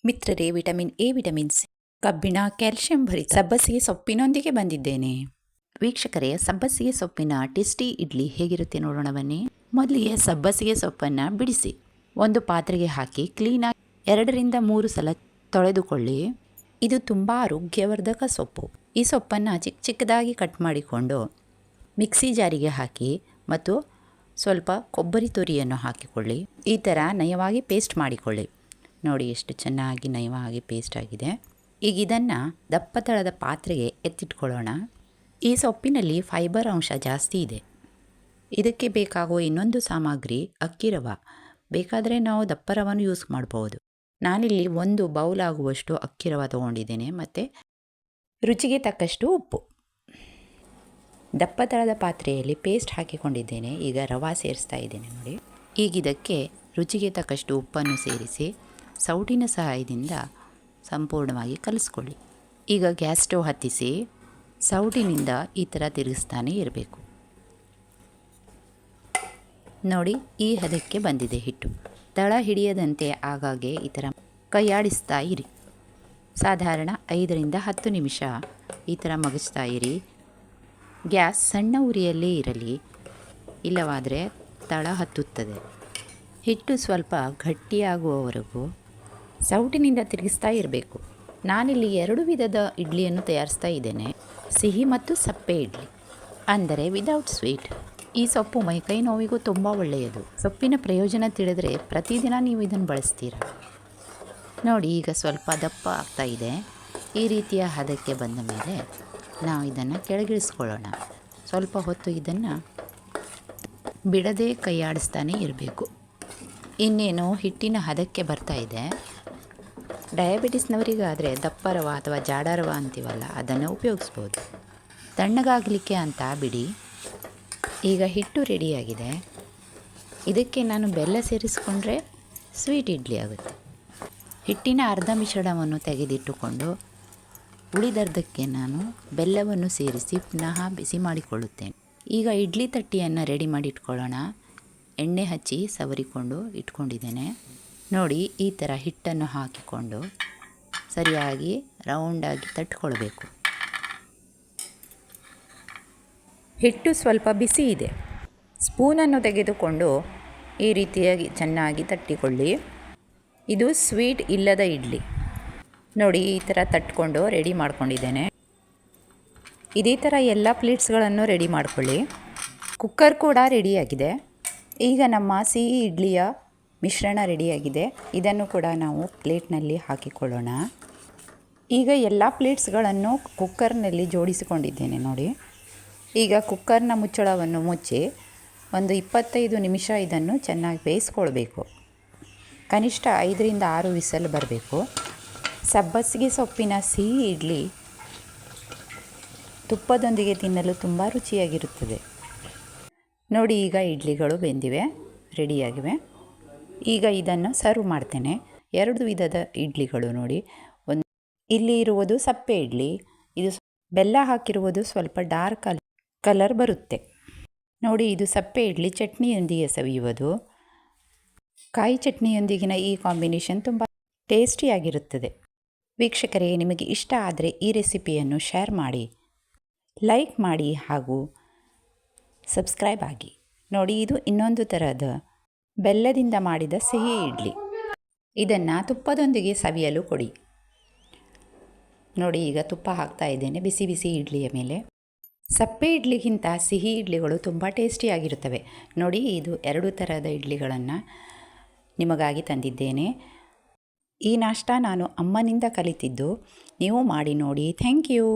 ಮಿತ್ರರೇ, vitamin A, vitamin C, ಕಬ್ಬಿಣ, calcium ಭರಿತ ಸಬ್ಬಸಿಗೆ ಸೊಪ್ಪಿನೊಂದಿಗೆ ಬಂದಿದ್ದೇನೆ. ವೀಕ್ಷಕರೇ, ಸಬ್ಬಸಿಗೆ ಸೊಪ್ಪಿನ ಟೇಸ್ಟಿ ಇಡ್ಲಿ ಹೇಗಿರುತ್ತೆ ನೋಡೋಣ ಬನ್ನಿ. ಮೊದಲಿಗೆ ಸಬ್ಬಸಿಗೆ ಸೊಪ್ಪನ್ನು ಬಿಡಿಸಿ ಒಂದು ಪಾತ್ರೆಗೆ ಹಾಕಿ ಕ್ಲೀನಾಗಿ 2-3 ಸಲ ತೊಳೆದುಕೊಳ್ಳಿ. ಇದು ತುಂಬ ಆರೋಗ್ಯವರ್ಧಕ ಸೊಪ್ಪು. ಈ ಸೊಪ್ಪನ್ನು ಚಿಕ್ಕ ಚಿಕ್ಕದಾಗಿ ಕಟ್ ಮಾಡಿಕೊಂಡು ಮಿಕ್ಸಿ ಜಾರಿಗೆ ಹಾಕಿ ಮತ್ತು ಸ್ವಲ್ಪ ಕೊಬ್ಬರಿ ತುರಿಯನ್ನು ಹಾಕಿಕೊಳ್ಳಿ. ಈ ಥರ ನಯವಾಗಿ ಪೇಸ್ಟ್ ಮಾಡಿಕೊಳ್ಳಿ. ನೋಡಿ ಎಷ್ಟು ಚೆನ್ನಾಗಿ ನಯವಾಗಿ ಪೇಸ್ಟ್ ಆಗಿದೆ. ಈಗ ಇದನ್ನು ದಪ್ಪ ತಳದ ಪಾತ್ರೆಗೆ ಎತ್ತಿಟ್ಕೊಳ್ಳೋಣ. ಈ ಸೊಪ್ಪಿನಲ್ಲಿ ಫೈಬರ್ ಅಂಶ ಜಾಸ್ತಿ ಇದೆ. ಇದಕ್ಕೆ ಬೇಕಾಗುವ ಇನ್ನೊಂದು ಸಾಮಗ್ರಿ ಅಕ್ಕಿ ರವೆ. ಬೇಕಾದರೆ ನಾವು ದಪ್ಪ ರವನ್ನು ಯೂಸ್ ಮಾಡ್ಬೋದು. ನಾನಿಲ್ಲಿ 1 ಬೌಲ್ ಆಗುವಷ್ಟು ಅಕ್ಕಿ ರವೆ ತೊಗೊಂಡಿದ್ದೇನೆ ಮತ್ತು ರುಚಿಗೆ ತಕ್ಕಷ್ಟು ಉಪ್ಪು. ದಪ್ಪ ತಳದ ಪಾತ್ರೆಯಲ್ಲಿ ಪೇಸ್ಟ್ ಹಾಕಿಕೊಂಡಿದ್ದೇನೆ. ಈಗ ರವೆ ಸೇರಿಸ್ತಾ ಇದ್ದೇನೆ ನೋಡಿ. ಈಗ ಇದಕ್ಕೆ ರುಚಿಗೆ ತಕ್ಕಷ್ಟು ಉಪ್ಪನ್ನು ಸೇರಿಸಿ ಸೌಟಿನ ಸಹಾಯದಿಂದ ಸಂಪೂರ್ಣವಾಗಿ ಕಲಿಸ್ಕೊಳ್ಳಿ. ಈಗ ಗ್ಯಾಸ್ ಸ್ಟವ್ ಹತ್ತಿಸಿ ಸೌಟಿನಿಂದ ಈ ಥರ ತಿರುಗಿಸ್ತಾನೆ ಇರಬೇಕು. ನೋಡಿ, ಈ ಹದಕ್ಕೆ ಬಂದಿದೆ ಹಿಟ್ಟು. ತಳ ಹಿಡಿಯದಂತೆ ಆಗಾಗ್ಗೆ ಈ ಥರ ಕೈಯಾಡಿಸ್ತಾ ಇರಿ. ಸಾಧಾರಣ 5-10 ನಿಮಿಷ ಈ ಥರ ಮಗಿಸ್ತಾ ಇರಿ. ಗ್ಯಾಸ್ ಸಣ್ಣ ಉರಿಯಲ್ಲೇ ಇರಲಿ, ಇಲ್ಲವಾದರೆ ತಳ ಹತ್ತುತ್ತದೆ. ಹಿಟ್ಟು ಸ್ವಲ್ಪ ಗಟ್ಟಿಯಾಗುವವರೆಗೂ ಸೌಟಿನಿಂದ ತಿರುಗಿಸ್ತಾ ಇರಬೇಕು. ನಾನಿಲ್ಲಿ 2 ವಿಧದ ಇಡ್ಲಿಯನ್ನು ತಯಾರಿಸ್ತಾ ಇದ್ದೇನೆ. ಸಿಹಿ ಮತ್ತು ಸಪ್ಪೆ ಇಡ್ಲಿ, ಅಂದರೆ ವಿದೌಟ್ ಸ್ವೀಟ್. ಈ ಸೊಪ್ಪು ಮೈಕೈ ನೋವಿಗೂ ತುಂಬ ಒಳ್ಳೆಯದು. ಸೊಪ್ಪಿನ ಪ್ರಯೋಜನ ತಿಳಿದರೆ ಪ್ರತಿದಿನ ನೀವು ಇದನ್ನು ಬಳಸ್ತೀರ. ನೋಡಿ, ಈಗ ಸ್ವಲ್ಪ ದಪ್ಪ ಆಗ್ತಾ ಇದೆ. ಈ ರೀತಿಯ ಹದಕ್ಕೆ ಬಂದ ಮೇಲೆ ನಾವು ಇದನ್ನು ಕೆಳಗಿಳಿಸ್ಕೊಳ್ಳೋಣ. ಸ್ವಲ್ಪ ಹೊತ್ತು ಇದನ್ನು ಬಿಡದೆ ಕೈಯಾಡಿಸ್ತಾನೆ ಇರಬೇಕು. ಇನ್ನೇನು ಹಿಟ್ಟಿನ ಹದಕ್ಕೆ ಬರ್ತಾ ಇದೆ. ಡಯಾಬಿಟಿಸ್ನವರಿಗಾದರೆ ದಪ್ಪ ರವೆ ಅಥವಾ ಜಾಡ ರವೆ ಅಂತೀವಲ್ಲ, ಅದನ್ನು ಉಪಯೋಗಿಸ್ಬೋದು. ತಣ್ಣಗಾಗಲಿಕ್ಕೆ ಅಂತ ಬಿಡಿ. ಈಗ ಹಿಟ್ಟು ರೆಡಿಯಾಗಿದೆ. ಇದಕ್ಕೆ ನಾನು ಬೆಲ್ಲ ಸೇರಿಸ್ಕೊಂಡ್ರೆ ಸ್ವೀಟ್ ಇಡ್ಲಿ ಆಗುತ್ತೆ. ಹಿಟ್ಟಿನ ಅರ್ಧ ಮಿಶ್ರಣವನ್ನು ತೆಗೆದಿಟ್ಟುಕೊಂಡು ಉಳಿದರ್ಧಕ್ಕೆ ನಾನು ಬೆಲ್ಲವನ್ನು ಸೇರಿಸಿ ಪುನಃ ಬಿಸಿ ಮಾಡಿಕೊಳ್ಳುತ್ತೇನೆ. ಈಗ ಇಡ್ಲಿ ತಟ್ಟಿಯನ್ನು ರೆಡಿ ಮಾಡಿ ಇಟ್ಕೊಳ್ಳೋಣ. ಎಣ್ಣೆ ಹಚ್ಚಿ ಸವರಿಕೊಂಡು ಇಟ್ಕೊಂಡಿದ್ದೇನೆ. ನೋಡಿ, ಈ ಥರ ಹಿಟ್ಟನ್ನು ಹಾಕಿಕೊಂಡು ಸರಿಯಾಗಿ ರೌಂಡಾಗಿ ತಟ್ಕೊಳ್ಬೇಕು. ಹಿಟ್ಟು ಸ್ವಲ್ಪ ಬಿಸಿ ಇದೆ. ಸ್ಪೂನನ್ನು ತೆಗೆದುಕೊಂಡು ಈ ರೀತಿಯಾಗಿ ಚೆನ್ನಾಗಿ ತಟ್ಟಿಕೊಳ್ಳಿ. ಇದು ಸ್ವೀಟ್ ಇಲ್ಲದ ಇಡ್ಲಿ. ನೋಡಿ, ಈ ಥರ ತಟ್ಕೊಂಡು ರೆಡಿ ಮಾಡ್ಕೊಂಡಿದ್ದೇನೆ. ಇದೇ ಥರ ಎಲ್ಲ ಪ್ಲೇಟ್ಸ್ಗಳನ್ನು ರೆಡಿ ಮಾಡ್ಕೊಳ್ಳಿ. ಕುಕ್ಕರ್ ಕೂಡ ರೆಡಿಯಾಗಿದೆ. ಈಗ ನಮ್ಮ ಸಿಹಿ ಇಡ್ಲಿಯ ಮಿಶ್ರಣ ರೆಡಿಯಾಗಿದೆ. ಇದನ್ನು ಕೂಡ ನಾವು ಪ್ಲೇಟ್ನಲ್ಲಿ ಹಾಕಿಕೊಳ್ಳೋಣ. ಈಗ ಎಲ್ಲ ಪ್ಲೇಟ್ಸ್ಗಳನ್ನು ಕುಕ್ಕರ್ನಲ್ಲಿ ಜೋಡಿಸಿಕೊಂಡಿದ್ದೇನೆ ನೋಡಿ. ಈಗ ಕುಕ್ಕರ್ನ ಮುಚ್ಚಳವನ್ನು ಮುಚ್ಚಿ ಒಂದು 25 ನಿಮಿಷ ಇದನ್ನು ಚೆನ್ನಾಗಿ ಬೇಯಿಸ್ಕೊಳ್ಬೇಕು. ಕನಿಷ್ಠ 5-6 ವಿಸಲ್ ಬರಬೇಕು. ಸಬ್ಬಸಿಗೆ ಸೊಪ್ಪಿನ ಸಿಹಿ ಇಡ್ಲಿ ತುಪ್ಪದೊಂದಿಗೆ ತಿನ್ನಲು ತುಂಬ ರುಚಿಯಾಗಿರುತ್ತದೆ. ನೋಡಿ, ಈಗ ಇಡ್ಲಿಗಳು ಬೆಂದಿವೆ, ರೆಡಿಯಾಗಿವೆ. ಈಗ ಇದನ್ನು ಸರ್ವ್ ಮಾಡ್ತೇನೆ. 2 ವಿಧದ ಇಡ್ಲಿಗಳು ನೋಡಿ. ಇಲ್ಲಿ ಇರುವುದು ಸಪ್ಪೆ ಇಡ್ಲಿ. ಇದು ಬೆಲ್ಲ ಹಾಕಿರುವುದು ಸ್ವಲ್ಪ ಡಾರ್ಕ್ ಕಲರ್ ಬರುತ್ತೆ ನೋಡಿ. ಇದು ಸಪ್ಪೆ ಇಡ್ಲಿ ಚಟ್ನಿಯೊಂದಿಗೆ ಸವಿಯುವುದು. ಕಾಯಿ ಚಟ್ನಿಯೊಂದಿಗಿನ ಈ ಕಾಂಬಿನೇಷನ್ ತುಂಬ ಟೇಸ್ಟಿಯಾಗಿರುತ್ತದೆ. ವೀಕ್ಷಕರೇ, ನಿಮಗೆ ಇಷ್ಟ ಆದರೆ ಈ ರೆಸಿಪಿಯನ್ನು ಶೇರ್ ಮಾಡಿ, ಲೈಕ್ ಮಾಡಿ ಹಾಗೂ ಸಬ್ಸ್ಕ್ರೈಬ್ ಆಗಿ. ನೋಡಿ, ಇದು ಇನ್ನೊಂದು ಥರದ ಬೆಲ್ಲದಿಂದ ಮಾಡಿದ ಸಿಹಿ ಇಡ್ಲಿ. ಇದನ್ನು ತುಪ್ಪದೊಂದಿಗೆ ಸವಿಯಲು ಕೊಡಿ. ನೋಡಿ, ಈಗ ತುಪ್ಪ ಹಾಕ್ತಾ ಇದ್ದೇನೆ ಬಿಸಿ ಬಿಸಿ ಇಡ್ಲಿಯ ಮೇಲೆ. ಸಪ್ಪೆ ಇಡ್ಲಿಗಿಂತ ಸಿಹಿ ಇಡ್ಲಿಗಳು ತುಂಬ ಟೇಸ್ಟಿಯಾಗಿರುತ್ತವೆ. ನೋಡಿ, ಇದು 2 ಥರದ ಇಡ್ಲಿಗಳನ್ನು ನಿಮಗಾಗಿ ತಂದಿದ್ದೇನೆ. ಈ ನಾಷ್ಟ ನಾನು ಅಮ್ಮನಿಂದ ಕಲಿತಿದ್ದು. ನೀವು ಮಾಡಿ ನೋಡಿ. Thank you.